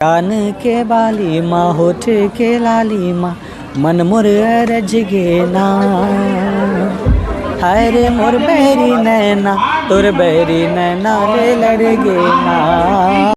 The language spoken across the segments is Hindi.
कान के बाली माँ होठ के लाली माँ मन मोर अरज गेना हाय रे मोर बैरी नैना तोर बैरी नैना ले लड़ गेना।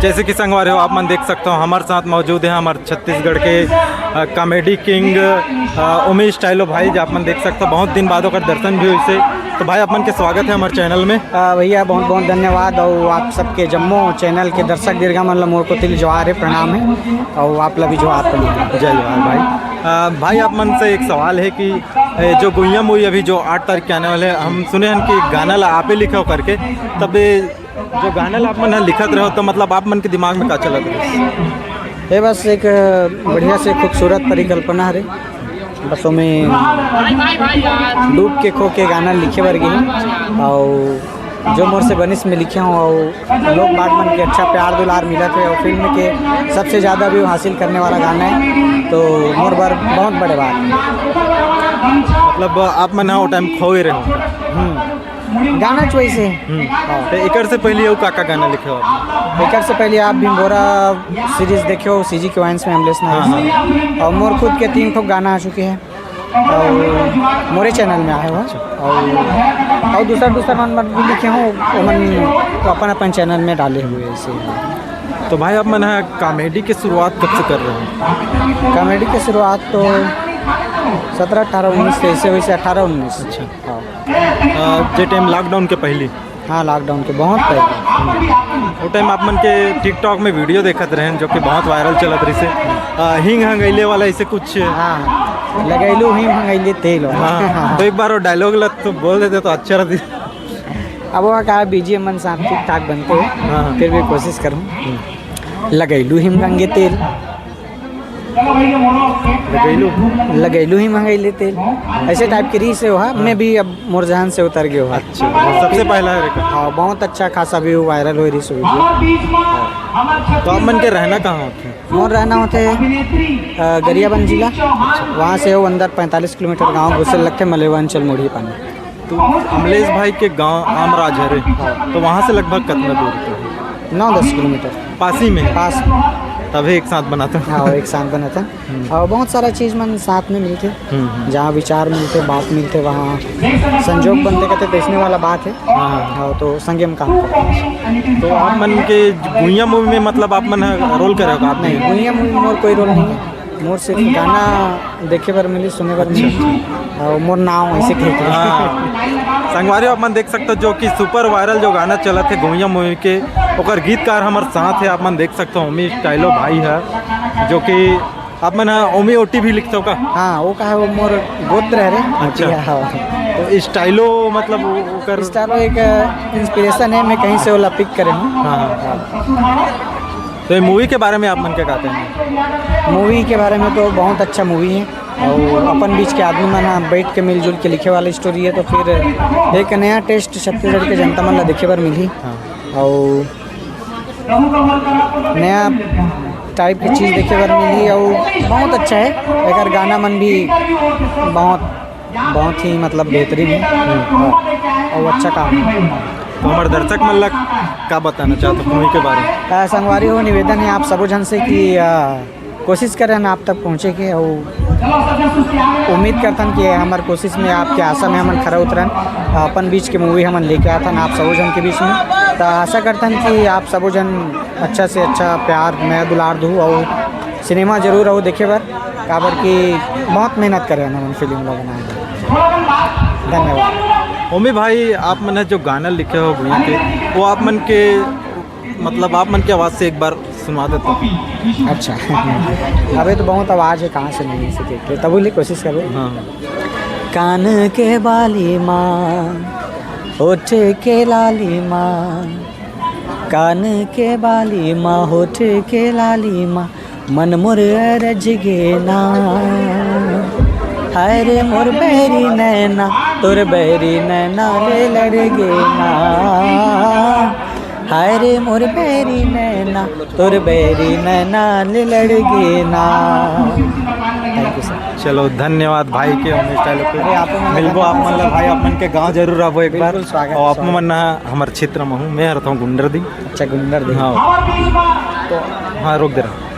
जैसे कि संगवार हो आप मन देख सकते हो हमारे साथ मौजूद है हमारे छत्तीसगढ़ के कॉमेडी किंग उमेश स्टाइलो भाई जो आप मन देख सकते हो बहुत दिन बाद होकर दर्शन भी हुई से। तो भाई आप मन के स्वागत है हमारे चैनल में। भैया बहुत बहुत धन्यवाद और आप सबके जम्मो चैनल के दर्शक दीर्घा मतलब मोर को तिल जवार है प्रणाम है और आप लभी जवार जय जवार भाई। भाई आप मन से एक सवाल है कि जो गुइया मूवी अभी जो 8 तारीख के आने वाले हम सुने हैं कि गाना ला आप ही लिखा हो करके तब जो गाना ला आप मन लिखत रहो तो मतलब आप मन के दिमाग में क्या चलत रहे? ये बस एक बढ़िया से खूबसूरत परिकल्पना है बस में डूब के खो के गाना लिखे बर गए और जो मोर से बनिस में लिखे हूँ और लोग बाग मन के अच्छा प्यार दुलार मिला थे और फिल्म के सबसे ज़्यादा व्यू हासिल करने वाला गाना है तो मोर बार बहुत बड़े बात है। मतलब आप मन वो टाइम खोए रहे गाना चॉइस है। तो एकर से पहले वो काका गाना लिखे हो आप? एकर से पहले आप भीमबोरा सीरीज देखे हो सीजी के वाइंस में हमले ना और मोर खुद के 3 ठो गाना आ चुके हैं और मोरे चैनल में आए हुआ और दूसरा मन भी लिखे हों मन अपन चैनल में डाले हुए ऐसे। तो भाई आप मन कॉमेडी की शुरुआत कब से कर रहे हैं? कॉमेडी की शुरुआत तो 17, 18, 19 से ऐसे वैसे 18, 19। अच्छा हाँ जो टाइम लॉकडाउन के पहले? हाँ लॉकडाउन के बहुत पहले वो टाइम आप मन के टिकटॉक में वीडियो देखते रहे जो कि बहुत वायरल चलत रही से हिंग हंगैले वाला ऐसे कुछ। हाँ लगैलू हिंग हंगैले तेल। हाँ तो एक बार वो डायलॉग लग तो बोल देते तो अच्छा रहती। अब वो कहा बीजी मन साथ ठीक ठाक बनते हैं फिर भी कोशिश करूँ। लगैलू हिम हंगे तेल लगैलू ही मंगैले तेल ऐसे टाइप की रीस हो मैं भी अब मोर जहान से उतर गया हो। अच्छा सबसे पहला है हाँ बहुत अच्छा खासा भी वायरल हो रीस हुई। तो आप मन के रहना कहाँ होते? मोर रहना होते गरियाबंद जिला वहाँ से हो अंदर 45 किलोमीटर गाँव घुसल लगते मलेवांचल मुड़ी पानी। तो अमलेश भाई के गाँव आमराज हरे तो वहाँ से लगभग कितना दूर पे? 9-10 किलोमीटर पास ही में पास तभी एक साथ बनाता। हाँ एक साथ बना था और बहुत सारा चीज़ मन साथ में मिलते जहाँ विचार मिलते बात मिलते वहाँ संजोग बनते कहते बेचने वाला बात है। हाँ तो संगे में काम करते। तो आप मन के गुइया मूवी में मतलब आप मन रोल करे हो? आप नहीं गुइया मूवी में मोर कोई रोल नहीं है मोर सिर्फ गाना देखे बार मिली सुने बार मिली और मोर नाम ऐसे कहते। संगवारी आप मन देख सकते हो जो कि सुपर वायरल जो गाना चला थे गुइया मूवी के ओकर गीतकार हमारे साथ है आप मन देख सकते हो उमेश स्टाइलो भाई है जो कि आप मन ओमी ओटी भी लिखते हो का? हाँ वो कहा वो मोर गोत्र है रे। अच्छा तो स्टाइलो मतलब ओकर स्टाइलो एक इंस्पिरेशन है मैं कहीं से वो पिक करे हूँ। हाँ तो मूवी के बारे में आप मन क्या कहते हैं? मूवी के बारे में तो बहुत अच्छा मूवी है और अपन बीच के आदमी मन बैठ के मिलजुल के लिखे वाली स्टोरी है तो फिर एक नया टेस्ट छत्तीसगढ़ के जनता मन ला देखे बार मिली और नया टाइप की चीज़ देखे बार मिली और बहुत अच्छा है। एक गाना मन भी बहुत ही मतलब बेहतरीन है और अच्छा काम है। तो हमारे दर्शक मन क्या बताना चाहते हो मूवी के बारे में? संगवारी हो निवेदन है आप सबो जन से कि कोशिश करें आप तक पहुँचे के और उम्मीद करतन कि हमारे कोशिश में आपके आशा में हमन खरा उतरन अपन बीच के मूवी हमन लेके आतन आप सबो जन के बीच में तो आशा करतन कि आप सबो जन अच्छा से अच्छा प्यार मैं दुलार दूँ और सिनेमा जरूर आओ देखे बार काबर कि बहुत मेहनत करें हमन फिल्म लोग बनाए। धन्यवाद। ओमी भाई आप मन जो गाना लिखे हो गुइया के वो आप मन के मतलब आप मन की आवाज़ से एक बार सुना देता हूँ। अच्छा अबे तो बहुत आवाज़ है, कहाँ से नहीं सीखे तब बोलिए, कोशिश करो। हाँ कान के बाली माँ, होठ के लाली माँ, कान के बाली माँ, होठ के लाली माँ, मन मोर रज गे ना, हाय रे मोर बहरी नैना, तोर बहरी नैना ले लड़ गे ना, हाय रे मोर बहरी नैना, तोर बहरी नैना ले लड़ गे ना। Thank you sir. चलो धन्यवाद भाई के उमेश स्टाइल अरे आप पे मिलबो, आप मन ला भाई आप मन के गांव जरूर आबो एक बार। बिल्कुल स्वागत, और आप स्वागत। मन हमारे क्षेत्र में हूँ, मैं रहता हूँ गुंडरदी। अच्छा गुंडर दी। हाँ तो हाँ रोक दे रहा हूँ।